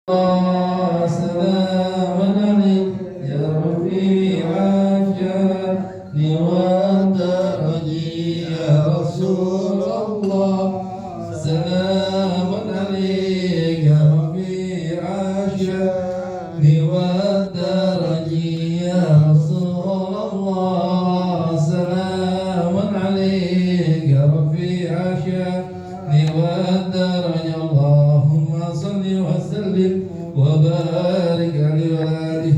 سلام عليك يا رفيع الشان والدرج يا رسول الله سلام عليك يا رفيع الشان والدرج يا رسول الله سلام عليك يا رفيع الشان والدرج اللهم صل وسلم وبارك عليه وعلى آله.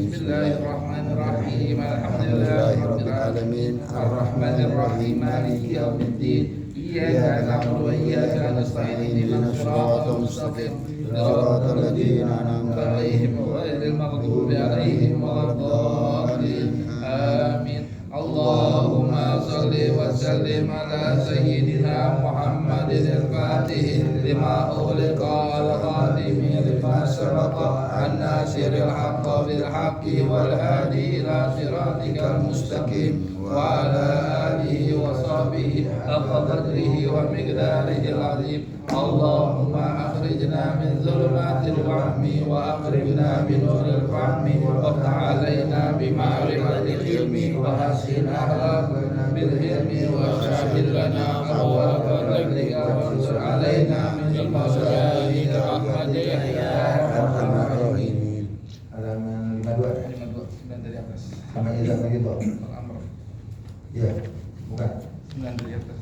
Bismillahirrahmanirrahim. Alhamdulillahirabbil arrahmanir rahim maliki yaumiddin. Iyyaka na'budu wa iyyaka nasta'in ihdinas siratal mustaqim. Siratal ladzina an'amta 'alaihim ghairil maghdubi 'alaihim waladdallin. Amin. Allahumma shalli wa sallim ala sayyidina Muhammadin al-Fatih lima ughliqa al-khatimi lima sabaqa an-nasiril haqqi bil haqqi wal hadi ila siratikal mustaqim wa ala alihi wa sahbihi haqqa qadrihi wa miqdarihi al-azim. Allahumma akhrijna min dhulumatil wahmi wa akhrijna min nuril fahmi waftah alaina bima'rifatil ilmi wa hasin akhlaqna bil hilmi wa syahid lana abwaaba fadlika wansur alaina min masyayikh rahmatika ya arhamar rahimin. Halaman 52 dari atas. sama izah begitu. Al-amr. Iya, bukan. 9 dari atas.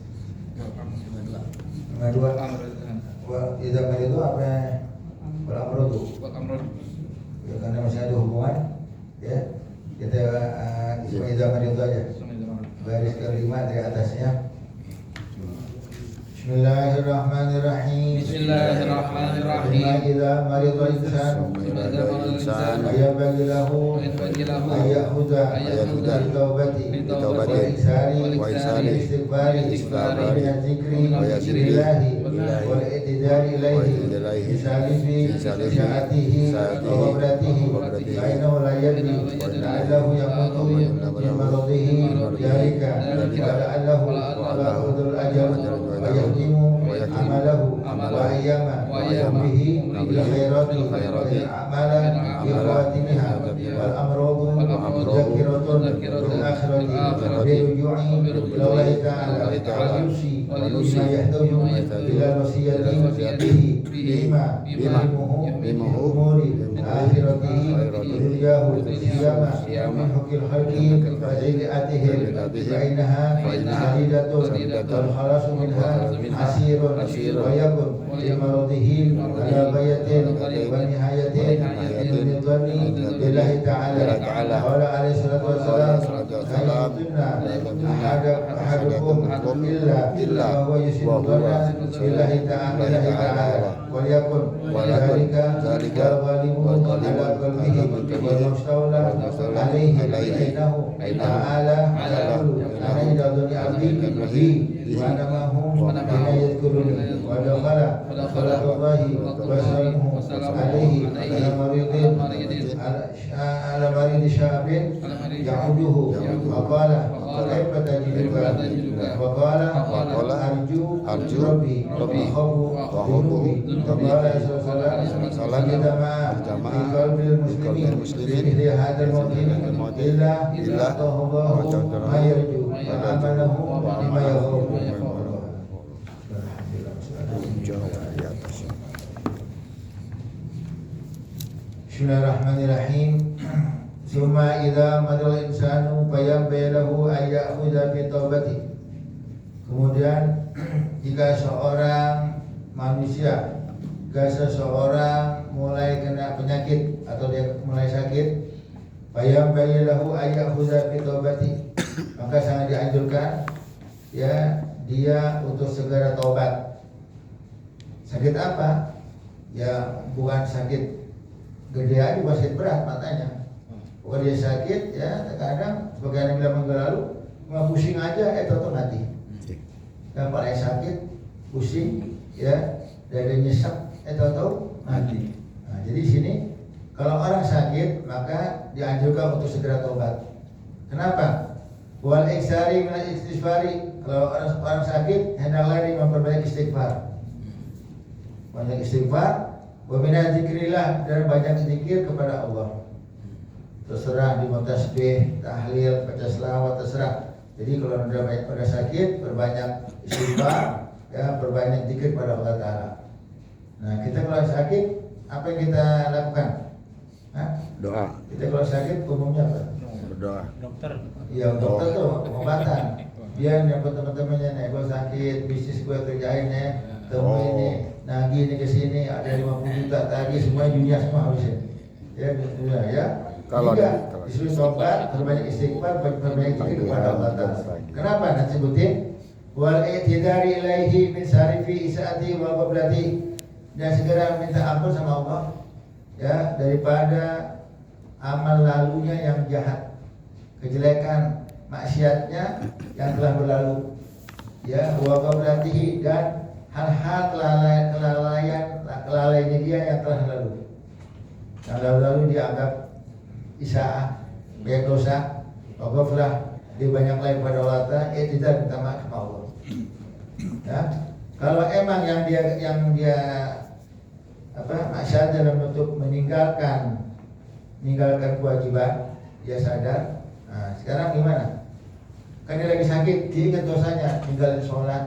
Al-amr 52 Al-amr. wa izah begitu apa? Wal amru itu. Al-amr. Ya, karena masih ada hubungan, ya. Kita isma izah begitu aja. Baris kelima dari atasnya. Bismillahirrahmanirrahim. Bismillahirrahmanirrahim. Idza marida insan ayabagi lahu ayakhudha bi taubati wa istighfari wa dzikri billahi wal i'tidari ilaihi bisalifi sa'atihi wa qabratihi ainahu la yadri la'allahu yamutu min maradihi dhalika wa la'allahu ya'khudhu al-ajal wa yahdimu amalahu wa ayyama bihi bil khairati wal a'mala bi khawatimiha wal amradu mudzakiratun bil akhirati bi ruju'i ila Allah ta'ala wa nusi yahtaju ila wasiyati bihi bima umuri akhiratihi dunyahu siyama min hukil khalqi wa zai'atihim fa innaha sadidatun wal khalasu minha asirun wa yakun li maradihi ala bayatin wa nihayatin min dhanni billahi ta'ala qala alaihi salatu wassalam ahadukum illa wa yusiru billahi ta'ala wa yakun dhalika ghalibu ala qalbihi wa mustawla alaihi innahu ta'ala ana idaduni abdi bihi wa ana mahum bina yadhkuruni wa dakhala salatullahi wa salamuhu alaihi ala maridi syabin ya'uduhu wa qala kaifa tajiduka wa qala arju rabbi wa khafu salam jamaah fi qalbil muslimin fi hadzal mawqif illa tahubahu ma yarju wa amalahu bima yakhafu. Bismillahirrahmanirrahim. Summa idza madal insanu fayambalahu ayyakhudha fi taubati. Kemudian jika seorang manusia, jika seseorang mulai kena penyakit atau dia mulai sakit, fayambalahu ayyakhudha fi taubati, maka sangat dianjurkan ya dia untuk segera taubat. Sakit apa? Ya bukan sakit gede aja, bukan sakit berat matanya. Bukan dia sakit ya, terkadang sebagian yang bilang minggu lalu cuma pusing aja, tahu mati. Yang paling sakit, pusing, ya, dada nyesek, tahu mati. Nah, jadi di sini kalau orang sakit maka dianjurkan untuk segera tobat. Kenapa? Wal iksari min istighfari. Kalau orang sakit hendaklah dia memperbanyak istighfar. Banyak istighfar, wa min dzikrillah, dan banyak zikir kepada Allah. Terserah di tasbih, tahlil, baca selawat, terserah. Jadi kalau pada sakit berbanyak istighfar, ya, berbanyak zikir kepada Allah Taala. Nah, kita kalau sakit apa yang kita lakukan? Hah? Doa. Kita kalau sakit umumnya apa? Berdoa. Dokter. Iya, dokter tuh pengobatan. Dia nyambut teman-temannya nih, gue sakit, bisnis gue kerjain nih, temuin nih, nagih nih ke sini, ada 50 juta tadi, semua dunia semua habisin. Ya, dunia ya. Kalau disuruh tobat, berbanyak istighfar, berbanyak zikir kepada Allah Taala. Kenapa? Nanti sebutin wal i'tidari ilaihi min sarifi isaati wa qablati, dan segera minta ampun sama Allah ya daripada amal lalunya yang jahat, kejelekan, maksiatnya yang telah berlalu, ya, wa qablatihi, dan hal-hal kelalaiannya dia yang telah lalu. Yang lalu dianggap isaah, banyak dosa, ghaflah, dia banyak lain pada Allah Ta'ala, tidak minta maaf sama Allah. Ya, kalau emang yang dia maksiat dalam bentuk meninggalkan kewajiban, dia sadar. Nah, sekarang gimana? Kan dia lagi sakit, dia ingat dosanya, ninggalin sholat,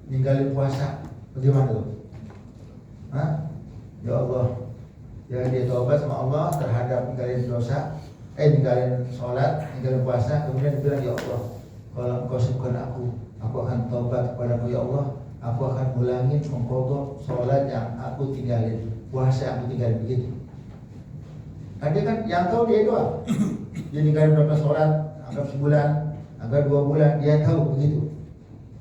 ninggalin puasa, bagaimana tuh? Hah? Ya Allah, ya dia taubat sama Allah terhadap ninggalin dosa, ninggalin sholat, ninggalin puasa, kemudian dia bilang, ya Allah, kalau Engkau sembuhkan aku akan taubat kepadamu ya Allah, aku akan ulangin mengkodok sholat yang aku tinggalin, puasa yang aku tinggalin, begitu. Kan yang tahu dia doang, dia ninggalin berapa sholat, anggap sebulan, anggap 2 bulan, dia tahu begitu.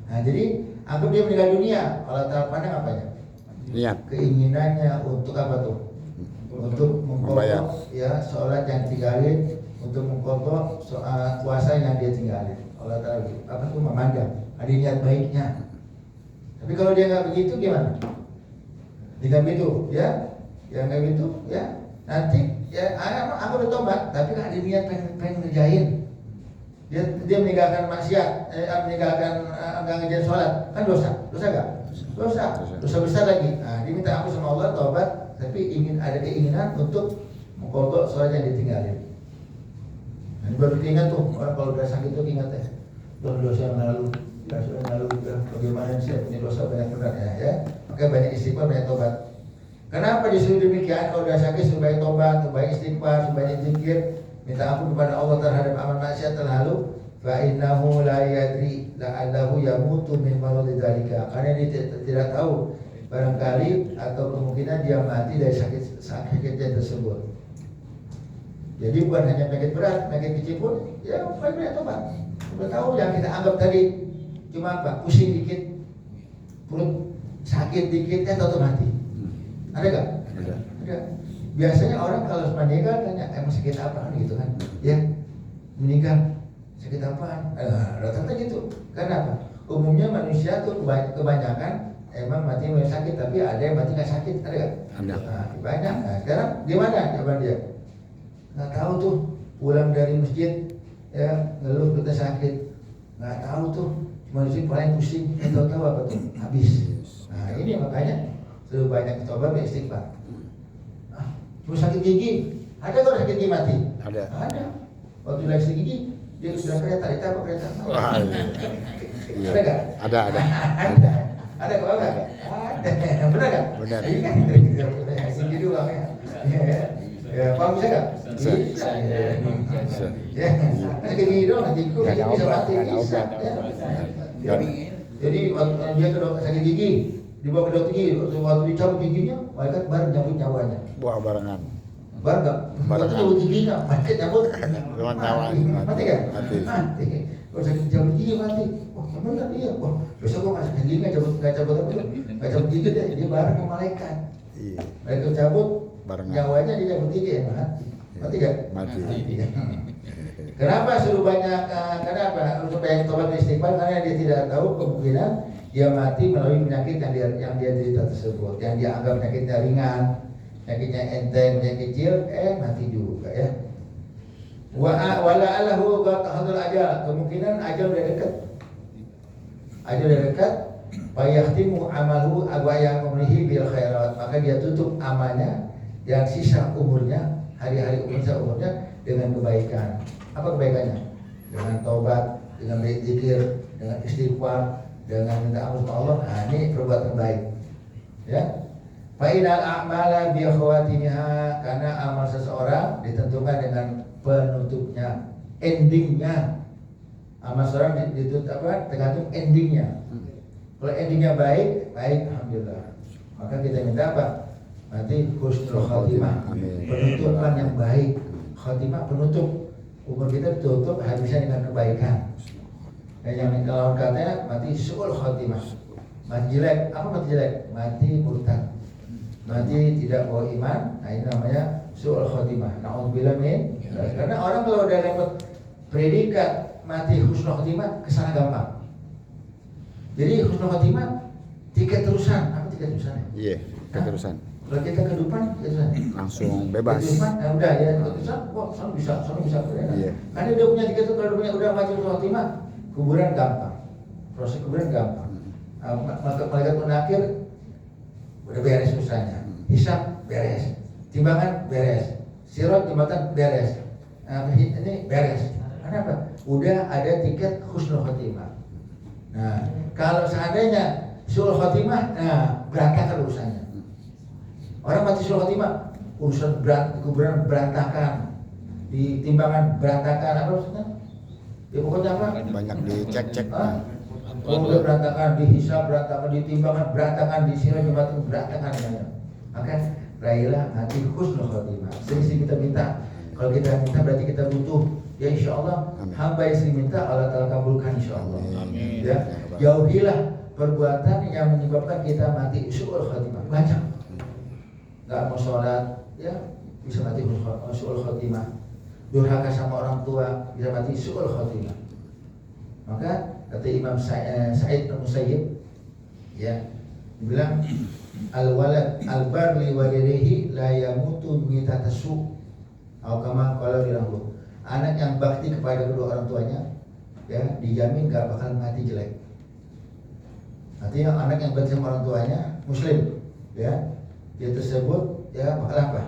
Nah, jadi anggap dia meninggal dunia, kalau pandang apanya? Niat. Keinginannya untuk apa tuh? Untuk mengkodok ya sholat yang tinggalin, untuk mengkodok soal puasa yang dia tinggalin. Allah Ta'ala apa tuh memandang, ada niat baiknya. Tapi kalau dia nggak begitu gimana? Tidak begitu, ya nggak begitu, ya nanti ya aku bertobat, tapi nggak ada niat pengen ngerjain. Dia meninggalkan maksiat, meninggalkan nggak ngerjain sholat, kan dosa nggak? Dosa besar lagi. Nah, dia minta ampun sama Allah, tobat, tapi ada keinginan untuk mengkodok sholat yang ditinggalin. Nah, baru ingat tuh, orang kalau udah sakit tuh ingat ya, dosa yang lalu, bagaimana sih punya dosa banyak benar ya. Makanya banyak istighfar, banyak tobat. Kenapa disuruh demikian? Kalau udah sakit suruh banyak tobat, suruh banyak istighfar, suruh banyak zikir, minta ampun kepada Allah terhadap amal maksiat terlalu. Fa innahu la yadri la'allahu yamutu min maradhi dzalika. Karena dia tidak tahu, barangkali atau kemungkinan dia mati dari sakitnya tersebut. Jadi bukan hanya penyakit berat, penyakit kecil pun ya banyak tobat. Sudah tahu yang kita anggap tadi cuma apa? Pusing dikit, perut sakit dikit, tahu mati. Ada nggak? Ada. Biasanya orang kalau meninggal tanya, emang sakit apa gitu kan? Ya, meninggal sakit apaan? Rata-rata gitu. Kenapa? Umumnya manusia tuh kebanyakan emang mati mulai sakit, tapi ada yang mati nggak sakit, ada nggak? Ada. Nah, banyak. Nah, sekarang gimana jawaban dia? Nggak tahu tuh, pulang dari masjid, ya ngeluh kita sakit, nggak tahu tuh, cuma disini paling pusing, tahu apa tuh, habis. Nah ini makanya terlalu banyak coba beristighfar. Cuma sakit gigi, ada kalau sakit gigi mati? Ada. Waktu lagi sakit gigi, dia sudah kereta, apa kereta? Wah, iya. Ada nggak? Ada. Ada kok nggak? Ada. Benar nggak? Benar. Ini kan gigi dulu ya. Ya, paham bisa nggak? Bisa. Ya, kan gigi doang, gigiku bisa mati. Bisa. Jadi waktu dia ke dokter sakit gigi, dibawa ke dokter gigi, waktu dicabut giginya, malaikat bareng nyabut nyawanya. Buah barengan. Bareng nggak? Waktu cabut giginya, malaikat nyabut. Mati kan? Mati. Kalau sakit cabut gigi mati. Wah, benar iya. Wah, besok gua nggak sakit gigi nggak cabut apa? Nggak cabut gigi deh, dia bareng sama malaikat. Iya. Malaikat cabut, Barengan. nyawanya dia cabut gigi ya mati. Mati gak? Mati. Kenapa suruh banyak? Kenapa? Supaya tobat dan istighfar, karena dia tidak tahu kemungkinan dia mati melalui penyakit yang dia derita tersebut, yang dia anggap penyakitnya ringan, penyakitnya enteng, penyakit kecil, mati juga ya. Wala alahu hadul ajal, kemungkinan ajal udah dekat. Ajal udah dekat, fayahtimu amalu yang umrihi bil khairat, maka dia tutup amalnya yang sisa umurnya, hari-hari umurnya dengan kebaikan. Apa kebaikannya? Dengan taubat, dengan berzikir, dengan istighfar, dengan minta ampun kepada Allah. Nah, ini perbuatan baik. Ya. Fa'inal a'mala bi khawatimiha, karena amal seseorang ditentukan dengan penutupnya, endingnya. Amal seseorang ditutup tergantung endingnya. Kalau endingnya baik, alhamdulillah. Maka kita minta apa? Nanti husnul khatimah, penutupan yang baik. Khatimah penutup. Umur kita ditutup habisnya dengan kebaikan. Yang lawan katanya mati su'ul khatimah. Mati jelek, apa mati jelek? Mati murtad. Mati tidak bawa iman. Nah ini namanya su'ul khatimah. Na'udzubillah min. Karena orang kalau udah dapat predikat mati husnul khatimah, kesana gampang. Jadi husnul khatimah tiket terusan. Apa tiket terusannya? Iya, keterusan. Kalau kita ke depan, Langsung bebas. Udah ya, keterusan, sono bisa. Iya. Karena dia punya tiket itu, kalau udah mati husnul khatimah, kuburan gampang, proses kuburan gampang. Maka malaikat menakir udah beres urusannya, hisab beres, timbangan beres, sirat jembatan beres, ini beres. Kenapa? Udah ada tiket husnul khatimah. Nah, kalau seandainya su'ul khatimah, nah berantakan urusannya. Orang mati su'ul khatimah, urusan kuburan berantakan, di timbangan berantakan, apa maksudnya? Ya pokoknya apa? Banyak dicek-cek. Udah berantakan, dihisab berantakan, ditimbangan berantakan, disiram jembatan berantakan namanya. Maka raihlah hati husnul khatimah. Sering kita minta. Kalau kita minta berarti kita butuh. Ya insya Allah hamba yang sering minta Allah Ta'ala kabulkan insya Allah. Amin. Ya, jauhilah perbuatan yang menyebabkan kita mati su'ul khatimah. Banyak. Gak mau sholat, ya bisa mati su'ul khatimah. Durhaka sama orang tua bisa mati su'ul khatimah. Maka kata Imam Sa'id al-Musayyib, ya, dibilang al-walad al-barli walidayhi la yamutu mitatasu, atau kama qala lahu. Anak yang bakti kepada kedua orang tuanya, ya, dijamin gak bakal mati jelek. Artinya anak yang bakti sama orang tuanya muslim, ya, dia tersebut ya bakal apa?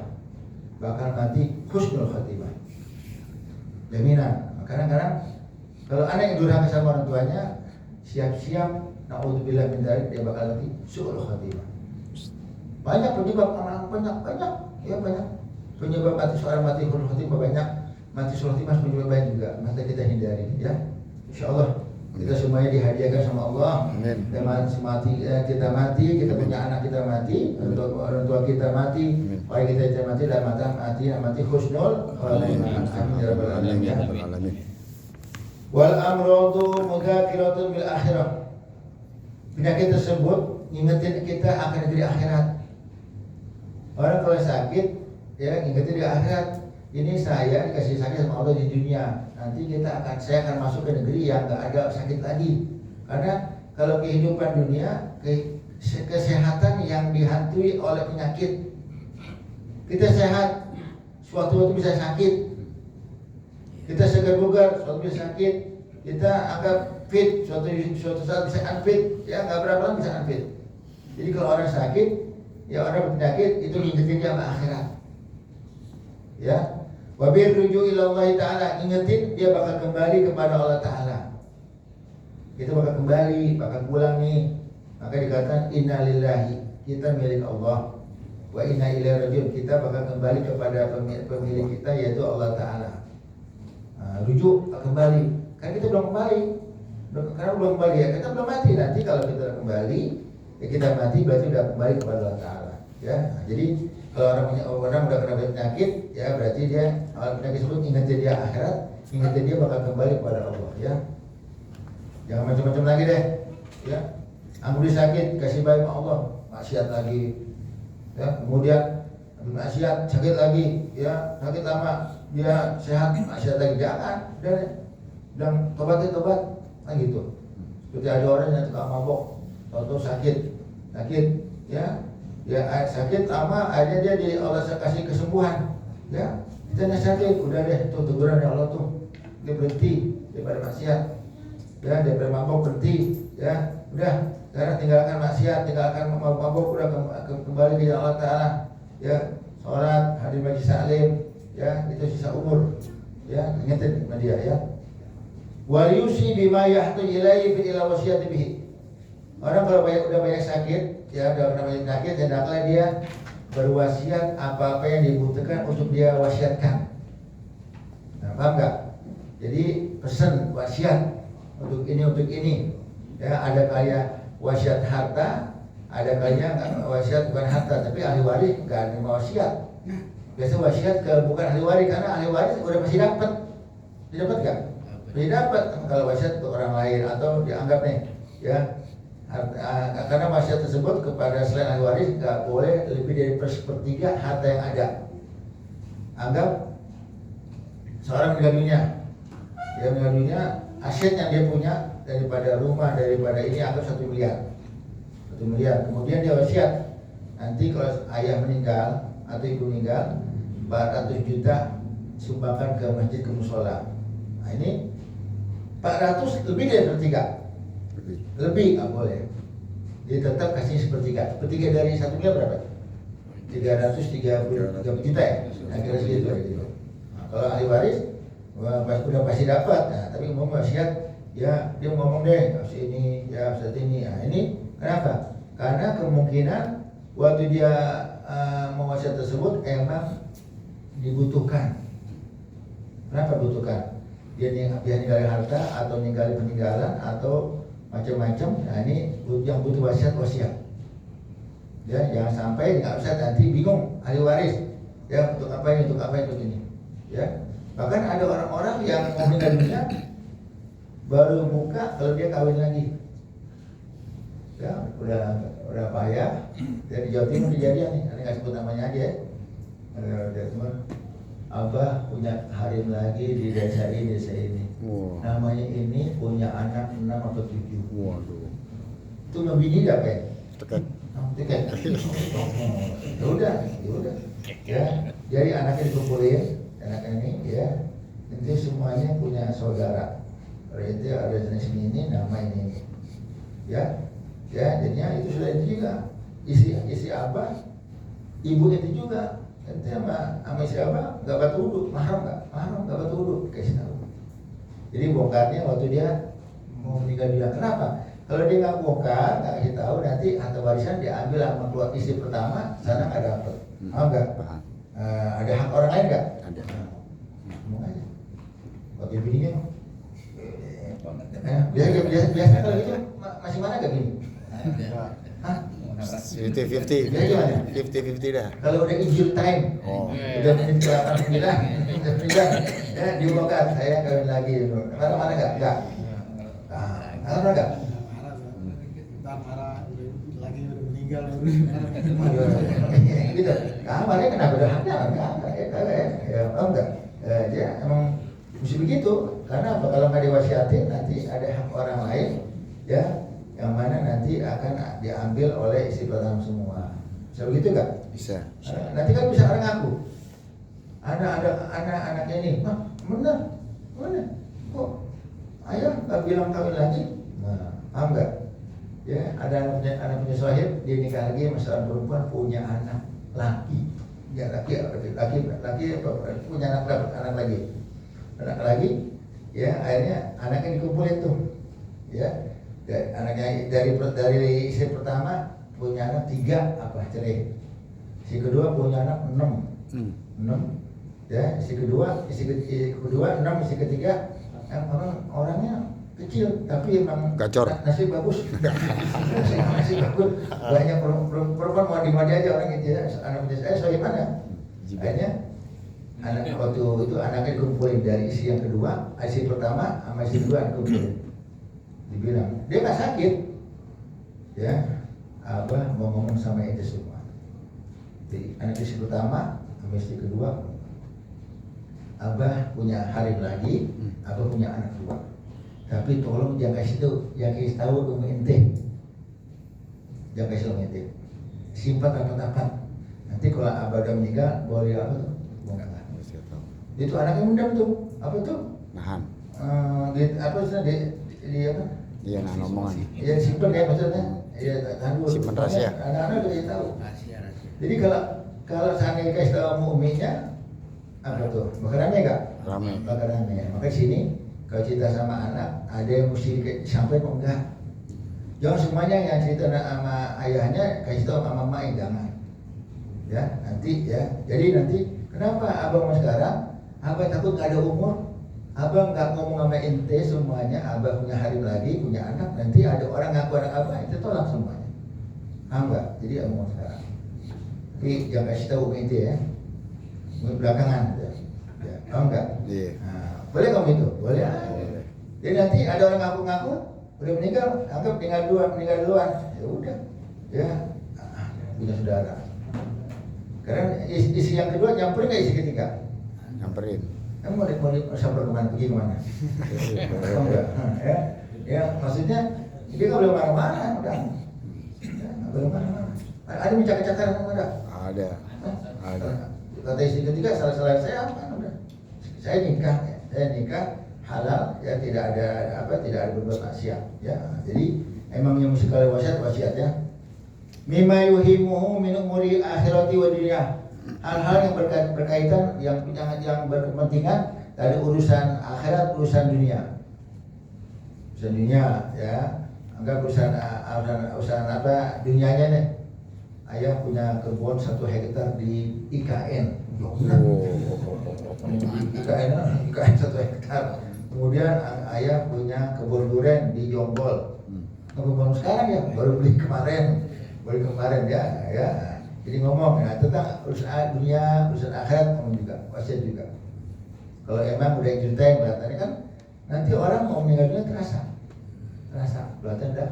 Bakal mati husnul khatimah. Jaminan. Kadang-kadang kalau anak yang durhaka sama orang tuanya, siap-siap na'udzubillah min dzalik, dia bakal mati su'ul khatimah. Banyak penyebab anak banyak penyebab mati seorang mati husnul khatimah banyak. Mati su'ul khatimah penyebab banyak juga. Maka kita hindari, ya. Insyaallah kita semuanya dihadiahkan sama Allah. Amin. Kita mati, kita punya anak kita mati, orang tua kita mati, orang kita mati dan mati husnul khatimah. Amin ya rabbal alamin. Wal amradu mudzakiratun bil akhirah. Penyakit tersebut ngingetin kita akan negeri akhirat. Orang kalau sakit, ya ngingetin di akhirat. Ini saya dikasih sakit sama Allah di dunia. Nanti saya akan masuk ke negeri yang nggak ada sakit lagi. Karena kalau kehidupan dunia, kesehatan yang dihantui oleh penyakit. Kita sehat, suatu waktu bisa sakit. Kita segar bugar, suatu bisa sakit. Kita anggap fit, suatu saat bisa unfit. Ya nggak berapa lama bisa unfit. Jadi kalau orang sakit, ya orang berpenyakit, itu ngingetin dia sama akhirat. Ya, wabir rujuk ila Allah Ta'ala, ingetin dia bakal kembali kepada Allah Ta'ala. Kita bakal kembali, bakal pulang nih. Maka dikatakan innalillahi, kita milik Allah. Wa inna ilaihi rajiun, kita bakal kembali kepada pemilik kita, yaitu Allah Ta'ala. Rujuk kembali, kan kita belum kembali. Karena belum kembali, ya kita belum mati. Nanti kalau kita kembali, ya kita mati berarti udah kembali kepada Allah Ta'ala. Ya, jadi kalau orang udah kena penyakit, ya berarti dia penyakit tersebut ingetin dia akhirat, ingetin dia bakal kembali kepada Allah, ya. Jangan macam-macam lagi deh, ya. Anggur dia sakit, kasih baik sama Allah, maksiat lagi. Ya, kemudian maksiat sakit lagi, ya sakit lama dia sehat maksiat lagi, jangan, dan tobat, kan gitu. Seperti ada orang yang suka mabok, tahu sakit, ya sakit lama, akhirnya dia di Allah kasih kesembuhan, ya kita sakit, udah deh tuh teguran ya Allah tuh, dia berhenti daripada maksiat, ya daripada mabok berhenti, ya udah. Sekarang tinggalkan maksiat, tinggalkan mabuk, udah kembali ke Allah Ta'ala, ya sholat, hadir majlis salim, ya itu sisa umur, ya ingetin sama dia, ya. Wal yusi bima yahtaju ilaihi fi ila wasiyati bihi. Orang kalau udah banyak sakit, ya udah banyak sakit, hendaklah dia berwasiat apa yang dibutuhkan untuk dia wasiatkan. Nah, paham nggak? Jadi pesan wasiat untuk ini, ya ada kayak wasiat harta, ada kalanya wasiat bukan harta, tapi ahli waris nggak ada wasiat. Biasa wasiat ke bukan ahli waris, karena ahli waris udah pasti dapat, didapat nggak? Pasti dapat. Kalau wasiat ke orang lain atau dianggap nih, ya karena wasiat tersebut kepada selain ahli waris nggak boleh lebih dari sepertiga harta yang ada. Anggap seorang meninggal dunia, dia meninggal dunia, aset yang dia punya daripada rumah, daripada ini anggap 1 miliar. Kemudian dia wasiat, nanti kalau ayah meninggal atau ibu meninggal, 400 juta sumbangkan ke masjid, ke musola. Nah ini 400 lebih dari sepertiga, lebih nggak boleh. Dia tetap kasih sepertiga dari 1 miliar berapa? 333 juta ya, kira segitu. Nah, kalau ahli waris udah pasti dapat. Nah, tapi umum wasiat, ya dia ngomong deh ini, ya saat ini. Nah ini kenapa? Karena kemungkinan waktu dia mewasiat tersebut emang dibutuhkan. Kenapa dibutuhkan? Dia ninggalin harta atau ninggalin peninggalan atau macam-macam. Nah ini yang butuh wasiat. Ya jangan sampai nggak usah nanti bingung ahli waris. Ya untuk apa ini. Ya bahkan ada orang-orang yang mau meninggal dunia baru buka kalau dia kawin lagi, ya udah payah. Dari Jawa Timur kejadian nih, nggak sebut namanya aja ya. Dari Timur, Abah punya harim lagi di desa ini. Wow. Namanya ini punya anak 6 atau 7. Waduh. Itu membini gak Pak? Tekan. Tekan. Ya udah. Ya, jadi anaknya dikumpulin, anaknya ini ya, nanti semuanya punya saudara. Itu ada jenis ini, nama ini, ya, jadinya itu sudah itu juga isi abah, ibu itu juga, itu sama isi abah nggak batu wudhu, mahram nggak batu wudhu, kasih tahu. Jadi bongkarnya waktu dia mau meninggal dunia. Kenapa? Kalau dia nggak bongkar, nggak kasih tahu, nanti harta warisan diambil sama keluarga istri pertama, sana nggak dapet, nggak? Ada hak orang lain nggak? Ada. Ngomong aja. Waktu bininya. Biasa kalau gitu masih mana gak gini? Hah? 50-50 dah. Kalau udah ijul time, udah menit ke 89, ya diumumkan saya kawin lagi. Mana gak? Enggak. Marah gak? Marah lagi udah meninggal. Gitu. Marahnya kenapa udah haknya? Enggak. Dia emang mesti begitu. Karena apa? Kalau nggak diwasiatin nanti ada hak orang lain, ya, yang mana nanti akan diambil oleh istri pertama semua. Bisa begitu nggak? Bisa. Nanti kan bisa orang ngaku. Ada anak-anaknya ini, mana? Kok ayah nggak bilang kawin lagi? Nah, paham nggak? Ya, ada anak punya sahib, dia nikah lagi sama seorang perempuan punya anak laki. Ya laki punya anak lagi. Ya akhirnya anaknya dikumpulin tuh, ya anaknya dari istri pertama punya anak 3 cerai, istri kedua punya anak 6, ya istri kedua 6, istri ketiga orangnya kecil tapi emang gacor, nasib bagus. nasib bagus, banyak perempuan mau aja orang gitu ya. Anak punya saya mana akhirnya anak waktu itu anaknya dikumpulin dari istri yang kedua, istri pertama sama istri kedua dikumpulin. Dibilang dia nggak sakit, ya Abah mau ngomong sama ente semua. Jadi anak istri pertama sama istri kedua, Abah punya harim lagi, Abah punya anak dua. Tapi tolong jangan kasih tahu ilmu ente. Jangan kasih ilmu ente. Simpan rapat-rapat. Nanti kalau Abah udah meninggal, boleh apa tuh? Bongkar. Itu anaknya muda tuh, apa tuh? Nahan. Apa sih di apa? Iya, nahan omongan. Ya simpan ya maksudnya. Ya tahan dulu. Simpan rahasia. Anak-anak udah kasih tahu. Jadi kalau seandainya kasih tahu uminya, apa tuh? Bakarannya enggak? Rame. Bakarannya. Maka sini kalau cerita sama anak, ada yang mesti sampai kok enggak? Jangan semuanya yang cerita sama ayahnya kasih tahu sama mamanya, jangan. Ya nanti ya. Jadi nanti kenapa abang mau sekarang? Abang takut nggak ada umur. Abang nggak ngomong sama ente semuanya. Abang punya harim lagi, punya anak. Nanti ada orang ngaku anak abang, ente tolak semuanya. Enggak. Jadi abang mau sekarang. Tapi jangan kasih tahu ente ya. Belakangan. Ya. Paham nggak? Iya. Nah, boleh kamu itu? Boleh. Boleh. Jadi nanti ada orang ngaku-ngaku udah meninggal, anggap meninggal duluan. Ya udah. Ya. Punya saudara. Karena isi yang kedua nyamperin nggak isi ketiga? Nyamperin. Kamu mau sampai kemana? Pergi kemana? Oh, enggak. Ya, maksudnya dia nggak boleh marah-marah, udah. Ya, nggak boleh marah-marah. Ada mencakar-cakar kan ada? Ada. Ada. Kata istri ketiga, salah saya apa? Udah. Saya nikah halal, ya tidak ada berbuat maksiat. Ya, jadi emang yang mesti kalau wasiat ya. Mimma yuhimuhu min umuri akhirati wa dunya. Hal-hal yang berkaitan yang berkepentingan dari urusan akhirat, urusan dunia. Urusan dunia ya. Anggap urusan apa dunianya nih. Ayah punya kebun 1 hektar di IKN. IKN 1 hektar. Kemudian ayah punya kebun durian di Jonggol. Kebun sekarang ya, baru beli kemarin ya. Jadi ngomong ya tentang urusan dunia, urusan akhirat ngomong juga, wasiat juga. Kalau emang udah ceritain berarti kan nanti orang mau meninggal dunia terasa, berarti udah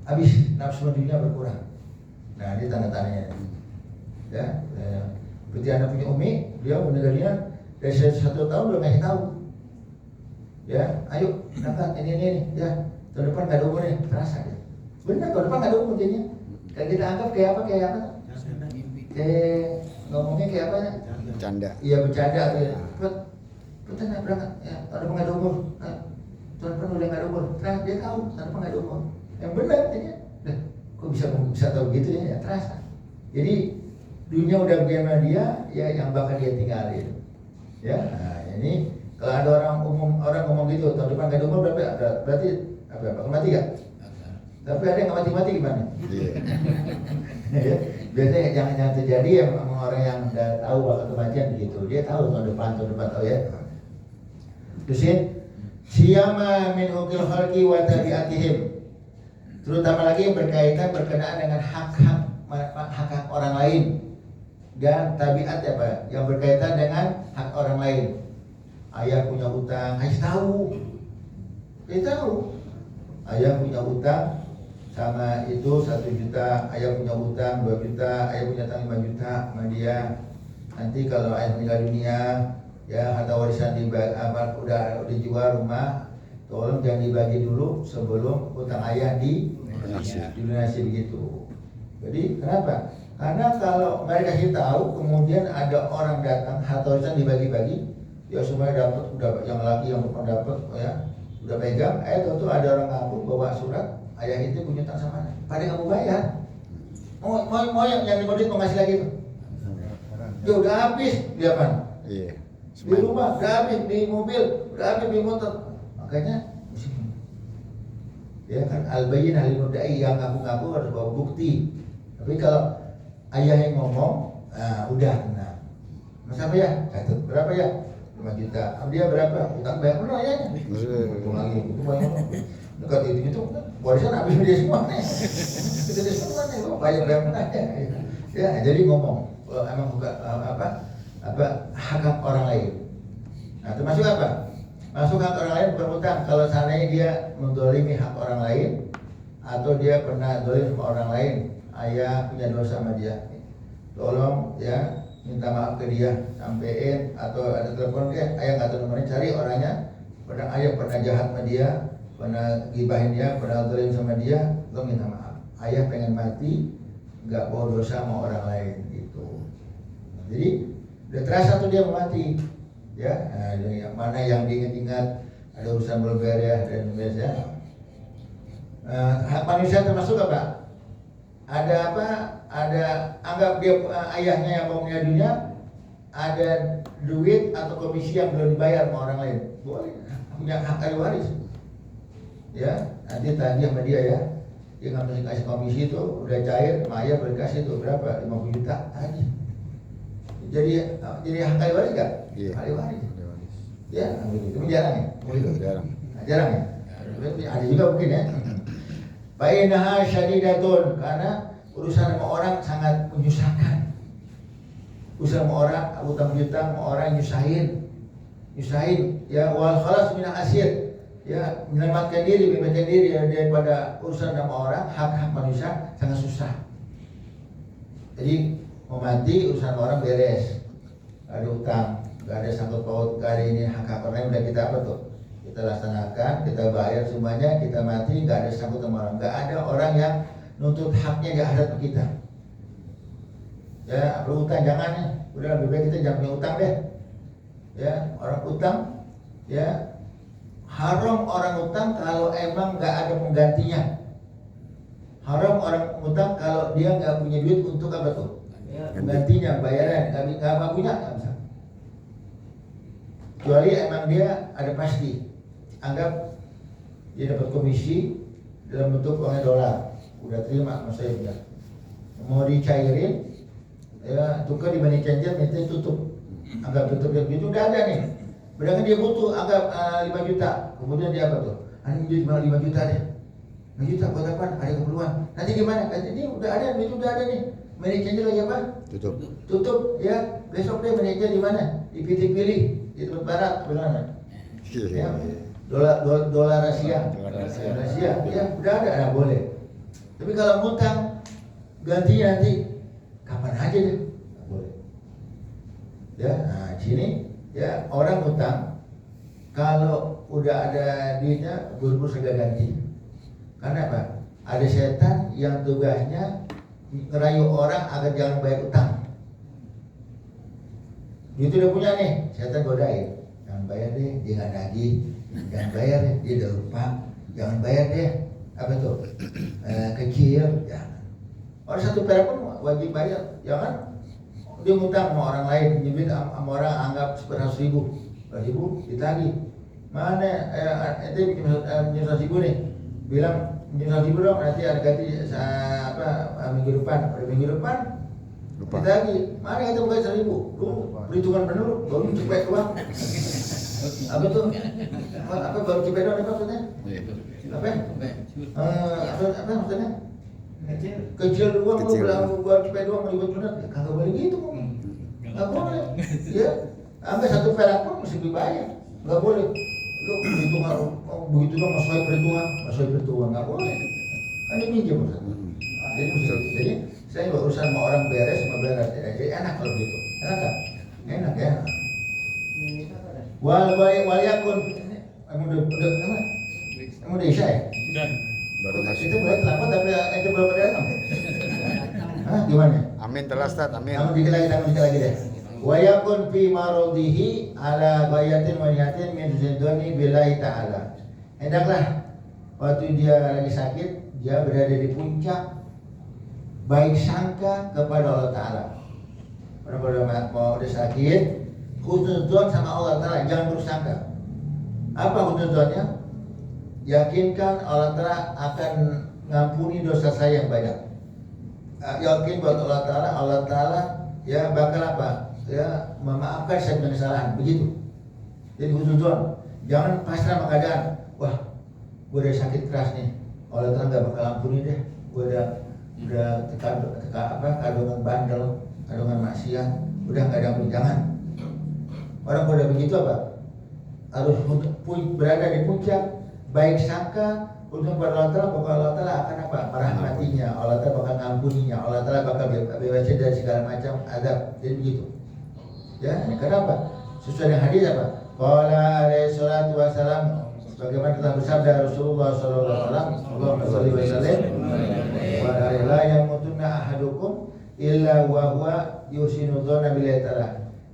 habis nafsu dunia berkurang. Nah ini tanda-tandanya ya. Berarti anak punya umi, dia meninggal dunia dari 1 tahun udah ngasih tahu. Ya, ayo angkat ini ya. Tahun depan nggak ada umur nih, terasa ya. Benar, tahun depan nggak ada umur jadinya. Kayak kita anggap kayak apa? Ngomongnya kayak apa ya? Bercanda. Iya bercanda. Betul nggak berangkat? Ya, tahun depan nggak ada umur. Tahun depan udah nggak ada umur. Nah, dia tahu tahun depan nggak ada umur. Yang benar jadinya. Kok bisa tahu gitu ya? Terasa. Jadi dunia udah bagaimana dia, ya yang bakal dia tinggalin. Ya, nah ini kalau ada orang ngomong gitu tahun depan nggak ada umur berarti apa mati gak? Tapi ada yang nggak mati gimana? Iya. Ya, biasanya jangan terjadi ya orang yang udah tahu bakal kematian begitu. Dia tahu tahun depan tahu ya. Terusin siyama min hukil khalqi wa tabiatihim. Terutama lagi yang berkenaan dengan hak orang lain dan tabiat apa? Yang berkaitan dengan hak orang lain. Ayah punya hutang, kasih tahu. Ayah punya hutang sama itu 1 juta, ayah punya hutang 2 juta, ayah punya hutang 5 juta sama dia. Nanti kalau ayah meninggal dunia, ya harta warisan udah dijual rumah, tolong jangan dibagi dulu sebelum hutang ayah dilunasi begitu. Jadi kenapa? Karena kalau mereka kasih tahu, kemudian ada orang datang harta warisan dibagi-bagi, ya semuanya dapat, udah yang laki yang bukan dapat, ya udah pegang. Tuh ada orang ngaku bawa surat, ayah itu punya hutang sama mana? Pada kamu bayar. Mau yang dimudik mau ngasih lagi tuh. Ya udah habis di apa? Iya. Di rumah udah habis, di mobil udah habis, di motor. Makanya ya kan al-bayyin al-mudda'i, yang ngaku-ngaku harus bawa bukti. Tapi kalau ayah yang ngomong, udah benar. Mas apa ya? Catat berapa ya? 5 juta. Dia berapa? Utang bayar dulu ayahnya. Untung lagi itu bayar. Dekat itu warisan habis dia semua nih. Dia semua nih, bayar aja. Ya, jadi ngomong kalau emang bukan hak orang lain. Nah, termasuk apa? Masuk hak orang lain bukan hutang. Kalau seandainya dia mendolimi hak orang lain atau dia pernah zalim sama orang lain, ayah punya dosa sama dia, tolong ya minta maaf ke dia, sampein atau ada telepon ke ayah nggak tahu nomornya, cari orangnya, pernah ayah pernah jahat sama dia, pernah gibahin dia, pernah zalim sama dia, lo minta maaf. Ayah pengen mati nggak bawa dosa sama orang lain gitu. Jadi udah terasa tuh dia mau mati ya. Nah, yang mana yang diingat-ingat, ada urusan belum beres dan biasa. Hak manusia termasuk apa? Ada apa? Ada anggap dia ayahnya yang mau meninggal dunia, ada duit atau komisi yang belum dibayar sama orang lain, boleh, punya hak ahli waris. Ya, nanti tadi sama dia ya, dia nggak mesti kasih komisi itu, udah cair, Maya berkasih itu berapa? 50 juta tadi. Jadi hak ahli waris nggak? Iya. Ahli waris. Ahli waris. Ya, itu jarang ya? Jarang. Nah, jarang ya? Ada juga mungkin ya. Bainaha syadidatun, karena urusan sama orang sangat menyusahkan. Urusan sama orang, utang-utang sama orang nyusahin ya, wal khalas minal asir, ya menyelamatkan diri, bebaskan diri ya, daripada urusan sama orang, hak-hak manusia sangat susah. Jadi mau mati urusan sama orang beres, gak ada utang, gak ada sangkut paut, gak ada ini, hak-hak orang udah kita apa tuh? Kita laksanakan, kita bayar semuanya, kita mati, nggak ada sangkut sama orang, nggak ada orang yang nuntut haknya di akhirat kita. Ya, perlu utang jangan ya, udah lebih baik kita jangan punya utang deh. Ya, orang utang, ya haram orang utang kalau emang nggak ada penggantinya. Haram orang utang kalau dia nggak punya duit untuk apa tuh? Penggantinya, bayaran, nggak punya, nggak bisa. Kecuali emang dia ada pasti. Anggap dia dapat komisi dalam bentuk uangnya dolar, udah terima sama saya udah. Mau dicairin, ya tukar di money changer, nanti tutup. Anggap tutup itu udah ada nih. Berarti dia butuh anggap 5 juta, kemudian dia apa tuh? Ini 5 juta deh. 5 juta buat apa? Ada keperluan. Nanti gimana? Ini udah ada, itu udah ada nih. Money changer lagi apa? Tutup ya. Besok deh money changer di mana? Dipilih-pilih di tempat barat, bagaimana? Ya. Dolar Asia, ya udah ada, boleh. Tapi kalau ngutang gantinya nanti kapan aja deh, nggak boleh. Ya, nah sini ya orang ngutang kalau udah ada duitnya buru-buru segera ganti. Karena apa? Ada setan yang tugasnya ngerayu orang agar jangan bayar utang. Duit udah punya nih, setan godain, jangan bayar deh, dia nggak nagih. Jangan bayar deh, dia udah lupa. Jangan bayar deh, apa tuh? Kecil, jangan. Orang satu perak pun wajib bayar, jangan. Dia ngutang sama orang lain, nyebut sama orang anggap 100.000, 100.000 ditagih. Mana? Itu bikin 100.000 nih, bilang 100.000 dong, nanti ada ganti minggu depan. Ditagih, mana kita bukan 100.000? Lu perhitungan bener lu, baru cepet uang. Apa tuh? Apa baru cepet doang apa maksudnya? Apa maksudnya? Kecil doang lu bilang baru cepet doang ribet bener. Kagak boleh gitu kok. Enggak boleh. Ya, sampai 1 perak pun mesti dibayar. Enggak boleh. Lu perhitungan begitu dong masalah perhitungan enggak boleh. Kan ini minjem Ustaz. Jadi saya berurusan sama orang beres. Jadi enak kalau gitu. Enak kan? Enak ya. Wal yakun. Emang udah isya ya? Udah. Baru masuk. Itu mulai terlambat tapi itu belum ada datang. Hah, gimana? Amin telah Ustaz, amin. Namun dikit lagi deh. Wa yakun fi maradihi ala bayatin wa niyatin min zindoni billahi ta'ala. Hendaklah waktu dia lagi sakit, dia berada di puncak baik sangka kepada Allah Ta'ala. Pada mau udah sakit, husnudzon sama Allah Ta'ala, jangan bersangka. Apa husnudzonnya? Yakinkan Allah Ta'ala akan ngampuni dosa saya yang banyak. Yakin buat Allah Ta'ala ya bakal apa? Ya memaafkan saya punya kesalahan, begitu. Jadi husnudzon, jangan pasrah sama keadaan. Wah, gue udah sakit keras nih, Allah Ta'ala gak bakal ampuni deh. Gue udah kandungan bandel, kandungan maksiat, udah gak ada ampun. Jangan. Orang udah begitu apa? Harus berada di puncak baik sangka Untuk kepada Allah Ta'ala, bahwa Allah Ta'ala akan apa? Merahmatinya, Allah Ta'ala bakal ngampuninya, Allah Ta'ala bakal bebaskan dari segala macam azab. Jadi begitu. Ya, kenapa? Sesuai dengan hadis apa? Qala alaihi salatu wassalam, sebagaimana telah bersabda Rasulullah sallallahu alaihi wasallam, Allahumma shalli wa sallim wa la yamutunna ahadukum illa wa huwa yusinu dzanna billahi ta'ala.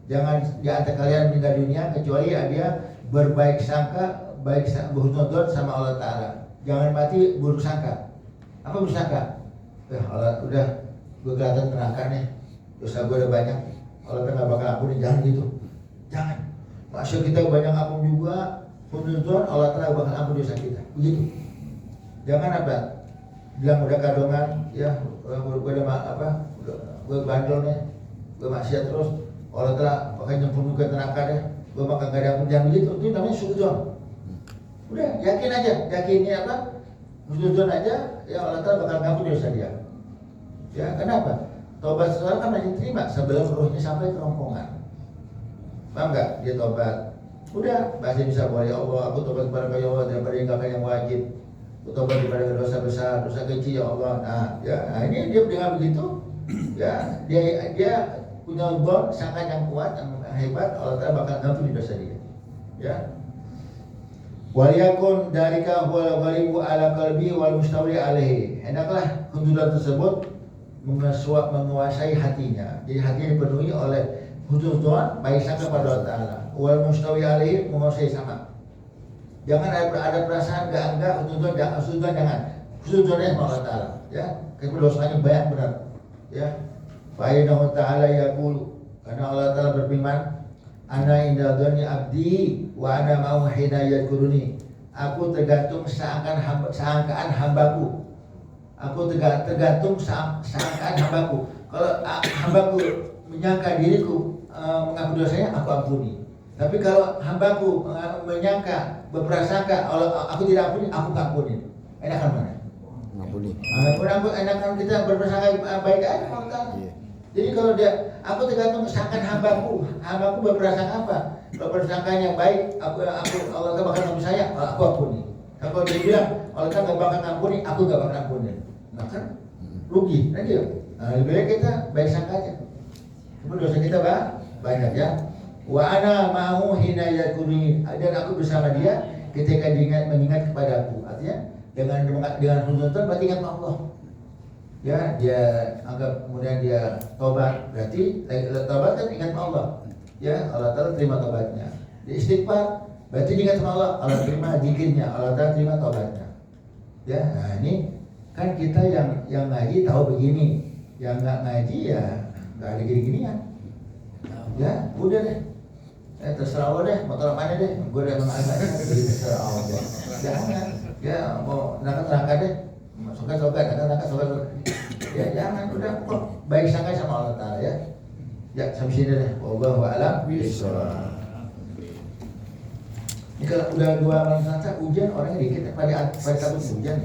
Jangan di antara kalian meninggal dunia kecuali dia berbaik sangka, berhusnudzon sama Allah Ta'ala. Jangan mati buruk sangka. Apa buruk sangka? Allah udah gue kelihatan neraka nih, dosa gue udah banyak, Allah Ta'ala gak bakal ampuni. Jangan gitu, jangan. Masya kita banyak ampun juga, husnudzon Allah Ta'ala bakal ampuni dosa kita. Begitu. Jangan apa? Bilang udah kadongan, ya gue udah apa? Gue bandel nih, gue maksiat terus, Allah Ta'ala bakal nyemplung ke neraka deh, gue bakal gak ada ampun. Jangan begitu, itu namanya suudzon. Udah yakin aja, yakinnya apa? Husnudzon aja, ya Allah Ta'ala bakal ngampuni dosa dia. Ya kenapa? Tobat seseorang kan hanya diterima sebelum ruhnya sampai ke rongkongan. Paham nggak? Dia tobat. Udah, masih bisa boleh Allah, aku tobat kepada Kau ya Allah daripada meninggalkan yang wajib. Aku tobat daripada dosa besar, dosa kecil ya Allah. Nah, ya, ini dia dengan begitu, ya dia punya bond sangka yang kuat, yang hebat. Allah Ta'ala bakal ngampuni dosa dia. Ya. Waliyakun darika huwal ghalibu ala qalbi wal mustawli alaihi. Hendaklah husnudzon tersebut menguasai hatinya. Jadi hatinya dipenuhi oleh husnudzon, baik sangka pada Allah Ta'ala. Wal mustawi alaihi, menguasai sama. Jangan ada perasaan enggak husnudzon jangan. Husnudzonnya sama Allah Ta'ala, ya. Karena dosanya banyak benar. Ya. Fa innahu ta'ala yaqulu, karena Allah Ta'ala berfirman, ana inda dzanni abdi wa ana ma'u hina yadhkuruni. Aku tergantung sangkaan hambaku. Aku tergantung sangkaan hambaku. Kalau hambaku menyangka diriku mengaku dosanya, aku ampuni. Tapi kalau hambaku menyangka, berprasangka aku tidak ampuni, aku tak ampuni. Enakan mana? Ngampuni. Enakan kita berprasangka baik aja kalau tak. Jadi kalau aku tergantung sangkaan hambaku berprasangka apa? Kalau persangkanya baik, Allah tak bakal ngampuni saya, aku ampuni. Kalau dia bilang Allah tak bakal ngampuni, aku gak bakal ampuni. Nah kan rugi, kan dia. Nah, lebih baik kita baik sangka aja. Cuma dosa kita banyak ya. Wa ana ma'u hina yadhkuruni, dan aku bersama dia ketika dia mengingat kepadaku. Artinya dengan husnudzon berarti ingat Allah. Ya, dia anggap kemudian dia tobat, berarti tobat kan ingat Allah. Ya, Allah Ta'ala terima tobatnya. Dia istighfar, berarti ingat Allah, Allah terima zikirnya, Allah Ta'ala terima tobatnya. Ya, nah ini kan kita yang ngaji tahu begini, yang nggak ngaji ya nggak ada gini-ginian. Ya, udah deh. Terserah Allah deh, motor mana deh, gue udah mengagaknya, terserah Allah. Jangan, ya mau neraka deh, sokat, neraka sokat. Ya jangan, udah kok baik sangka sama Allah Ta'ala ya. Ya sampai sini deh. Wallahu a'lam bishawab. Ini kalau udah 2 malam selasa hujan, orangnya dikit pada takut hujan.